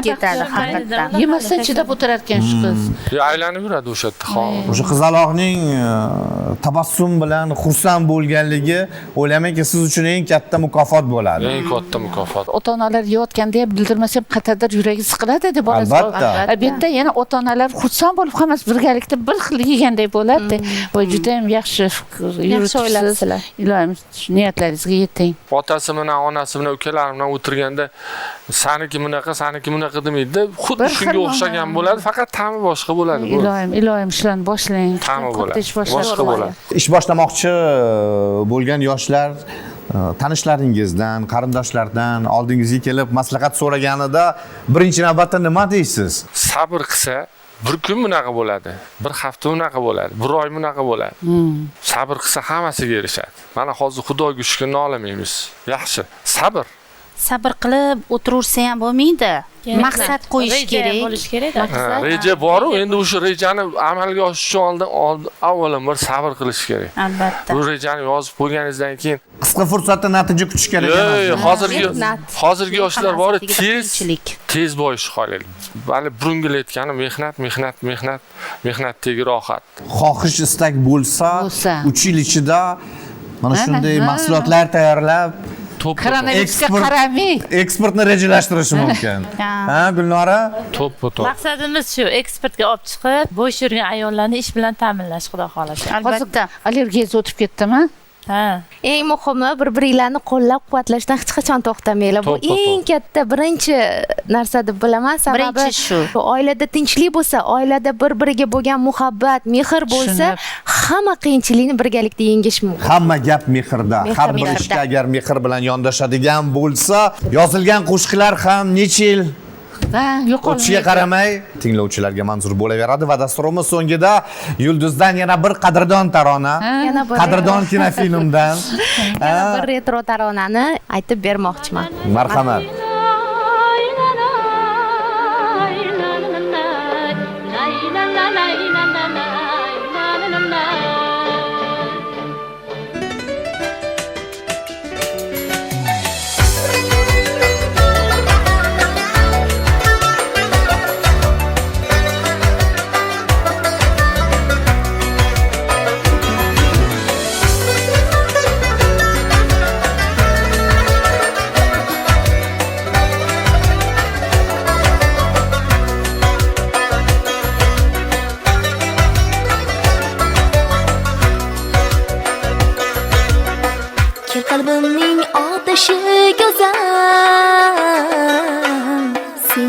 ketadi haqiqatdan. yemasdan chidab o'tirar ekan shu qiz. Aylanib yuradi o'sha yerda. O'sha qizaloqning tabassum bilan xursand bo'lganligi o'ylaymanki siz uchun eng katta mukofot bo'ladi. Eng katta mukofot. Ota-onalar yeyotganda ham bildirmasam qataddir yuragi siqiladi bolasi. Albatta. Bu yerda yana ota-onalar xursand bo'lib hammasi birgalikda bir xil yeganday bo'ladi. Voy juda ham yaxshi Yaxshi o'ylabsizlar. Ilohim niyatlaringizga yeting. Otasi bilan onasi bilan ukalarim bilan o'tirganda saniki bunaqa demaydi. Xuddi shunga o'xshagan bo'ladi, faqat ta'mi boshqa bo'ladi bu. Ilohim shularni boshlang. Ta'mi bo'ladi. Boshqa bo'ladi. Ish boshlamoqchi bo'lgan yoshlar tanishlaringizdan, qarindoshlardan oldingizga kelib maslahat so'raganida birinchi navbatda nima deysiz? Sabr qilsa, bir kun bunaqa bo'ladi, bir hafta bunaqa bo'ladi, bir oy bunaqa bo'ladi. Sabr qilsa hammasiga erishadi. Mana hozir Xudoga shukr nolamaymiz. Yaxshi, sabr. Sabr qilib o'tiraversa ham bo'lmaydi. Maqsad qo'yish kerak. Bo'lish kerak. Reja bor-ku, endi o'sha rejani amalga oshirish uchun avvalambor sabr qilish kerak. Albatta. Bu rejani yozib qo'yganingizdan keyin Qisqa fursatda natija kutish kerak emas. hozirgi yoshlar bor, tez boyish xohlaydi. Bali burungi aytgani mehnat tegi rohat. Xohish istak bo'lsa, 3 yil ichida mana shunday mahsulotlar tayyorlab Koronavirusga qaramay eksportni rejalashtirish mumkin. Ha, Gulnora? To'p. Maqsadimiz shu, eksportga olib chiqib, bo'sh yurgan ayollarni ish bilan ta'minlash, Xudo xolasa. Albatta. Allergiyangiz o'tib ketdimi? Ha. Eng muhimi bir-biringlarni qo'llab-quvvatlashdan hech qachon to'xtamanglar. Bu eng katta birinchi narsa deb bilaman. Sababi Birinchi shu. Oilada tinchlik bo'lsa, oilada bir-biriga bo'lgan muhabbat, mehr bo'lsa, hamma qiyinchilikni birgalikda yengish mumkin. Hamma gap mehrda. Har bir ishga agar mehr bilan yondashadigan bo'lsa, yozilgan qo'shiqlar ham necha yil o'tishiga qaramay tinglovchilarga manzur bo'laveradi va dasturimiz so'ngida Yulduzdan yana bir qadrdon tarona, qadrdon kinofilmdan yana bir retro taronani aytib bermoqchiman. Marhamat.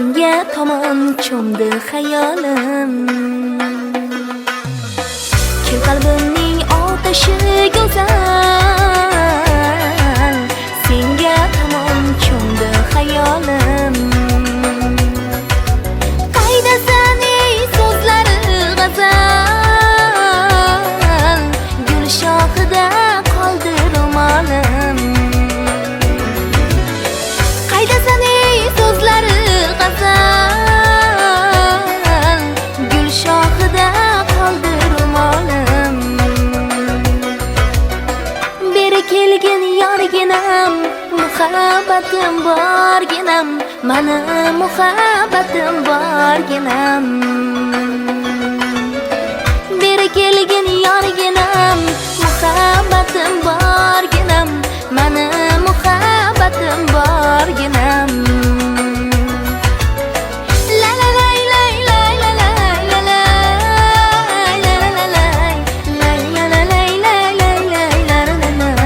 senga tomon cho'mdi xayolim. Kim qalbimning otashi go'zal, senga tomon cho'mdi xayolim. Qaydasan ey so'zlari g'azal, gul shoxida qoldi ro'molim. Qaydasan ey so'zlari g'azal, gul shoxida qoldi ro'molim. Beri kelgin yorginam, muhabbatim borginam, mani muhabbatim borginam. Beri kelgin yorginam, muhabbatim borginam, mani muhabbatim borginam. La la la la la la la la la la la la la la la la la la.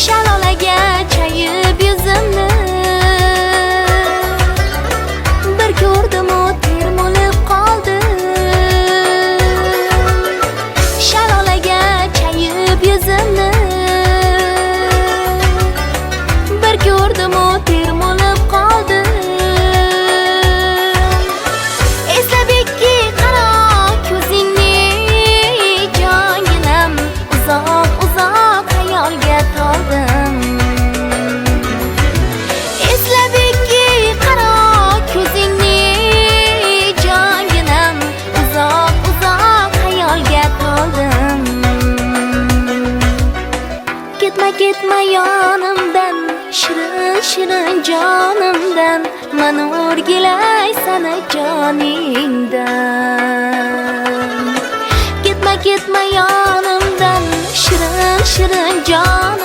Shalolaga chayib yuzimni bir ko'rdim, u termulib qoldi. Shalolaga chayib yuzimni bir ko'rdim, u termulib qoldi. Eslabekki qaro ko'zingni jonginam, uzoq uzoq xayolga toldim. Eslabekki qaro ko'zingni jonginam, uzoq uzoq xayolga toldim. Ketma ketma yonimdan, shirin shirin jonimdan, mani o'rgilay sana joningdan. Ketma ketma yonimdan, shirin shirin jonim